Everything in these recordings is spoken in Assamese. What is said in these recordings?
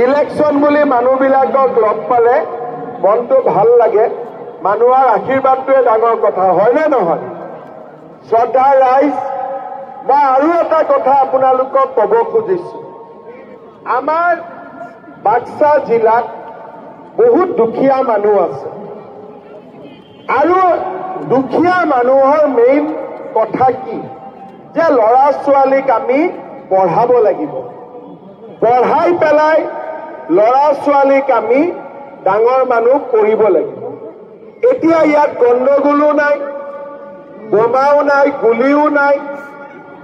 ইলেকশন বুলি মানুহবিলাকক লগ পালে মনটো ভাল লাগে। মানুহৰ আশীৰ্বাদটোৱে ডাঙৰ কথা, হয়নে নহয়? শ্ৰদ্ধা ৰাইজ, মই আৰু এটা কথা আপোনালোকক ক'ব খুজিছো। আমাৰ বাক্সা জিলাত বহুত দুখীয়া মানুহ আছে আৰু দুখীয়া মানুহৰ মেইন কথা কি যে ল'ৰা ছোৱালীক আমি পঢ়াব লাগিব, পঢ়াই পেলাই ল'ৰা ছোৱালীক আমি ডাঙৰ মানুহ কৰিব লাগিব। এতিয়া ইয়াত গণ্ডগোলো নাই, বোমাও নাই, গুলিও নাই।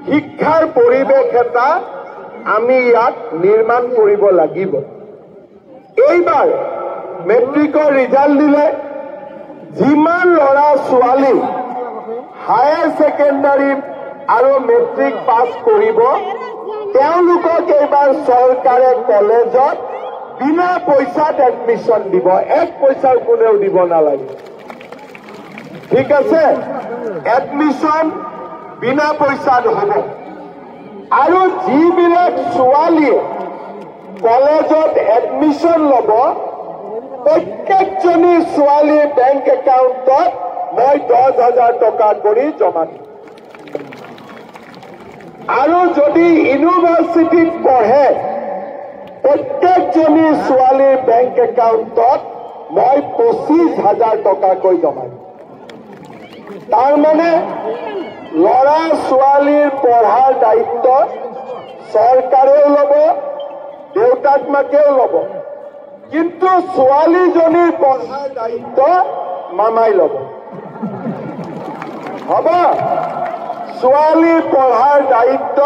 শিক্ষাৰ পৰিৱেশ এটা আমি ইয়াত নিৰ্মাণ কৰিব লাগিব। এইবাৰ মেট্ৰিকৰ ৰিজাল্ট দিলে যিমান ল'ৰা ছোৱালী হায়াৰ ছেকেণ্ডাৰী আৰু মেট্ৰিক পাছ কৰিব তেওঁলোকক এইবাৰ চৰকাৰে কলেজত বিনা পইচাত এডমিশ্যন দিব। এক পইচাৰ কোনেও দিব নালাগে, ঠিক আছে? এডমিশ্যন বিনা পইচাত হ'ব। আৰু যিবিলাক ছোৱালীয়ে কলেজত এডমিশ্যন ল'ব প্ৰত্যেকজনী ছোৱালীৰ বেংক একাউণ্টত মই 10,000 টকা কৰি জমা দিম। আৰু যদি ইউনিভাৰ্চিটিত পঢ়ে প্ৰত্যেকজনী ছোৱালীৰ বেংক একাউণ্টত মই 25,000 টকাকৈ জমা দিম। তাৰমানে ল'ৰা ছোৱালীৰ পঢ়াৰ দায়িত্ব চৰকাৰেও ল'ব, দেউতাক মাকেও ল'ব, কিন্তু ছোৱালীজনীৰ পঢ়াৰ দায়িত্ব মামাই ল'ব। হ'ব? ছোৱালীৰ পঢ়াৰ দায়িত্ব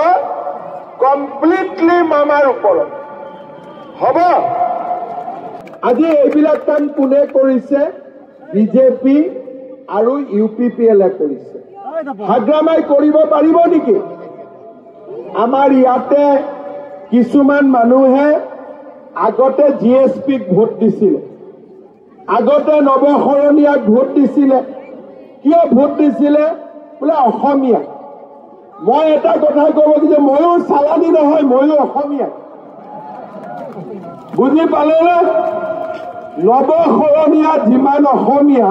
কমপ্লিটলি মামাৰ ওপৰত হ'ব। আজি এইবিলাক কাম কোনে কৰিছে? বিজেপি আৰু UPPL কৰিছে। হাগ্ৰামাই কৰিব পাৰিব নেকি? আমাৰ ইয়াতে কিছুমান মানুহে আগতে GSPক ভোট দিছিলে, আগতে নৱশৰণীয়াক ভোট দিছিলে। কিয় ভোট দিছিলে? বোলে অসমীয়া। মই এটা কথা ক'ব যে ময়ো চালানী নহয়, ময়ো অসমীয়া। বুজি পালেনে? নৱশৰণীয়া যিমান অসমীয়া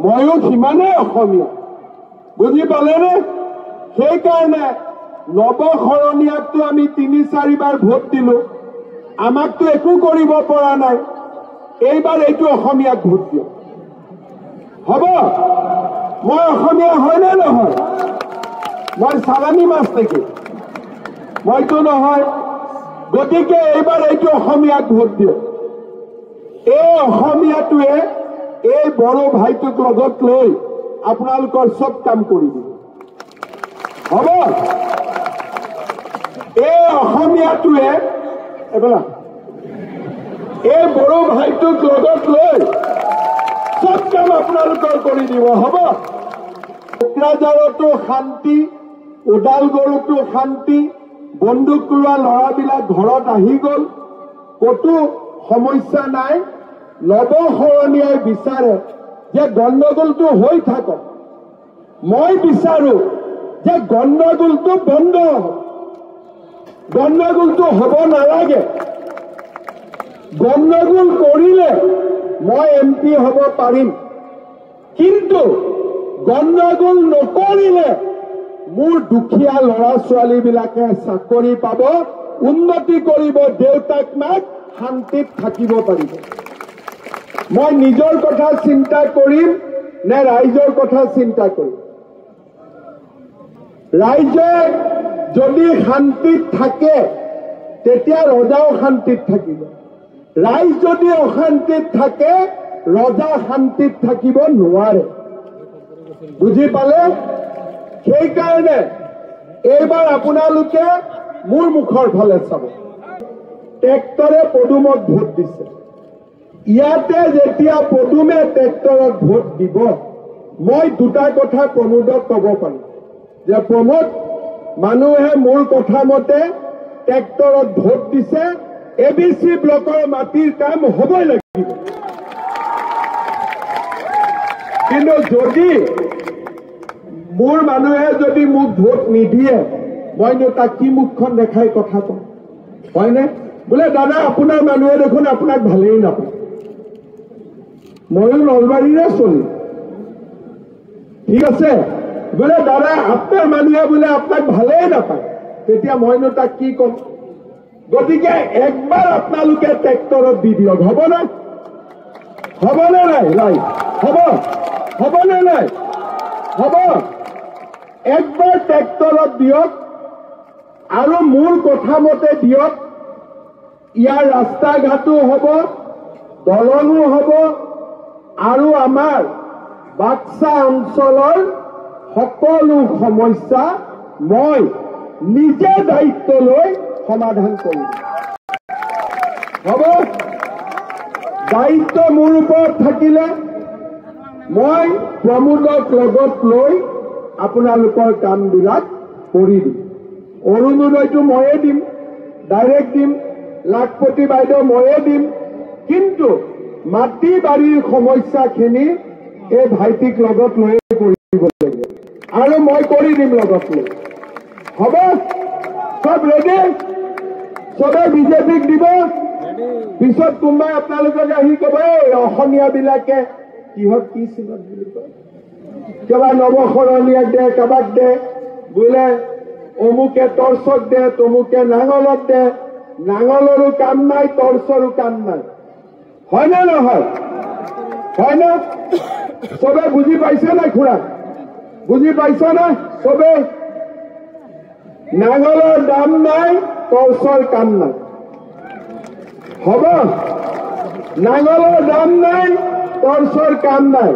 ময়ো সিমানেই অসমীয়া। বুজি পালেনে? সেইকাৰণে নৱশৰণীয়াকতো আমি 3-4 বাৰ ভোট দিলো, আমাকতো একো কৰিব পৰা নাই। এইবাৰ এইটো অসমীয়াক ভোট দিয়ক। হ'ব? মই অসমীয়া হয়নে নহয়? মই চালানী মাছ নেকি? মইতো নহয়। গতিকে এইবাৰ এইটো অসমীয়াক ভোট দিয়ক। এই অসমীয়াটোৱে এই বড়ো ভাইটোক লগত লৈ আপোনালোকৰ চব কাম কৰি দিব। হ'ব? এই অসমীয়াটোৱে এইবিলাক এই বড়ো ভাইটোক লগত লৈ চব কাম আপোনালোকৰ কৰি দিব। হ'ব? কোকৰাঝাৰতো শান্তি, ওদালগুৰিতো শান্তি, বন্দুক লোৱা ল'ৰাবিলাক ঘৰত আহি গ'ল, ক'তো সমস্যা নাই। নৱশৰণীয়াই বিচাৰে যে গণ্ডগোলটো হৈ থাকক। মই বিচাৰো যে গণ্ডগোলটো বন্ধ হ'ব। গণ্ডগোলটো হ'ব নালাগে। গণ্ডগোল কৰিলে মই MP হ'ব পাৰিম, কিন্তু গণ্ডগোল নকৰিলে মোৰ দুখীয়া ল'ৰা ছোৱালীবিলাকে চাকৰি পাব, উন্নতি কৰিব, দেউতাক মাক শান্তিত থাকিব পাৰিব। মই নিজৰ কথা চিন্তা কৰিম নে ৰাইজৰ কথা চিন্তা কৰিম? ৰাইজে যদি শান্তিত থাকে তেতিয়া ৰজাও শান্তিত থাকিব। ৰাইজ যদি অশান্তিত থাকে ৰজা শান্তিত থাকিব নোৱাৰে। বুজি পালে? সেইকাৰণে এইবাৰ আপোনালোকে মোৰ মুখৰ ফালে চাব। ট্ৰেক্টৰে পদুমক ভোট দিছে। ইয়াতে যেতিয়া পদুমে ট্ৰেক্টৰত ভোট দিব, মই দুটা কথা প্ৰমোদক ক'ব পাৰো যে প্ৰমোদ, মানুহে মোৰ কথা মতে ট্ৰেক্টৰত ভোট দিছে, ABC ব্লকৰ মাটিৰ কাম হ'বই লাগিব। কিন্তু যদি মোৰ মানুহে যদি মোক ভোট নিদিয়ে মইনো তাক কি মুখখন দেখাই কথা কম হয়নে বোলে দাদা আপোনাৰ মানুহে দেখোন আপোনাক ভালেই নাপায় ময়ো নলবাৰীৰে চলি ঠিক আছে বোলে দাদা আপোনাৰ মানুহে বোলে আপোনাক ভালেই নাপায় তেতিয়া মইনো তাক কি কম গতিকে একবাৰ আপোনালোকে ট্ৰেক্টৰত দি দিয়ক হ'বনে নাই হ'বনে নাই হ'ব একবাৰ ট্ৰেক্টৰত দিয়ক আৰু মোৰ কথা মতে দিয়ক ইয়াৰ ৰাস্তা ঘাটো হ'ব দলঙো হ'ব আৰু আমাৰ বাক্সা অঞ্চলৰ সকলো সমস্যা মই নিজে দায়িত্ব লৈ সমাধান কৰিম হ'ব দায়িত্ব মোৰ ওপৰত থাকিলে মই প্ৰমোদক লগত লৈ আপোনালোকৰ কামবিলাক কৰি দিম অৰুণোদয়টো ময়ে দিম ডাইৰেক্ট দিম লাখপতি বাইদেউ ময়ে দিম কিন্তু মাটি বাৰীৰ সমস্যাখিনি এই ভাইটিক লগত লৈ কৰিব লাগিব আৰু মই কৰি দিম লগত লৈ হ'ব সব ৰেডি সবে বিজেপিক দিব পিছত কোনোবাই আপোনালোকক আহি ক'ব এই অসমীয়াবিলাকে কিহত কি চিনত বুলি কয় কিবা নৱশৰণীয়াক দে কাবাক দে বোলে অমুকে টৰ্চক দে তমুকে নাঙলত দে নাঙলৰো কাম নাই টৰ্চৰো কাম নাই হয়নে নহয় হয়নে চবে বুজি পাইছে নাই খুৰা বুজি পাইছ না চবে নাঙলৰ দাম নাই টৰ্চৰ কাম নাই হ'ব নাঙলৰ দাম নাই টৰ্চৰ কাম নাই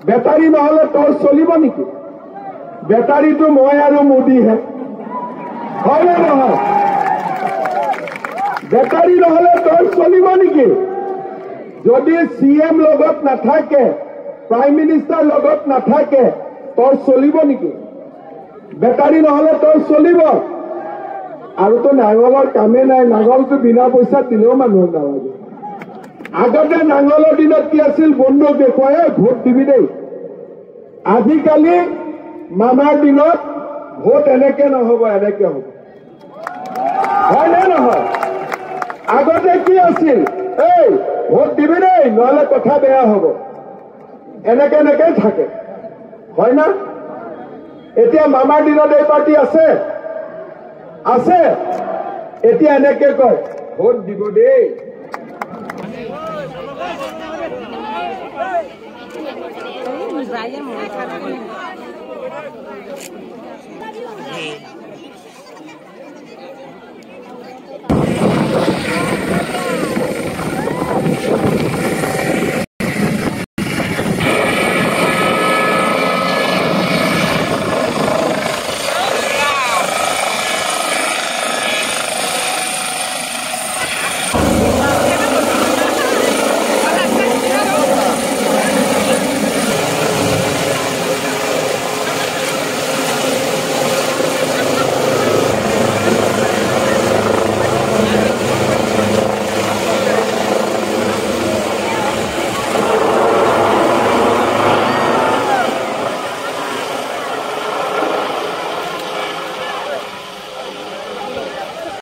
বেটাৰী নহলে টৰ্চ চলিব নেকি বেটাৰীটো মই আৰু মোদীহে হয়নে নহয় বেটাৰী নহলে টৰ্চ চলিব নেকি যদি CM লগত নাথাকে প্ৰাইম মিনিষ্টাৰ লগত নাথাকে টৰ্চ চলিব নেকি বেটাৰী নহলে টৰ্চ চলিব আৰুতো নাঙলৰ কামে নাই নাঙলটো বিনা পইচা দিলেও মানুহক নালাগে আগতে নাঙলৰ দিনত কি আছিল বন্ধুক দেখুৱাই ভোট দিবি দেই আজিকালি মামাৰ দিনত ভোট এনেকে নহব এনেকে হ'ব হয়নে নহয় আগতে কি আছিল এই ভোট দিবি দেই নহলে কথা বেয়া হ'ব এনেকে এনেকে থাকে হয় না এতিয়া মামাৰ দিনত এই পাৰ্টি আছে আছে এতিয়া এনেকে কয় ভোট দিব দেই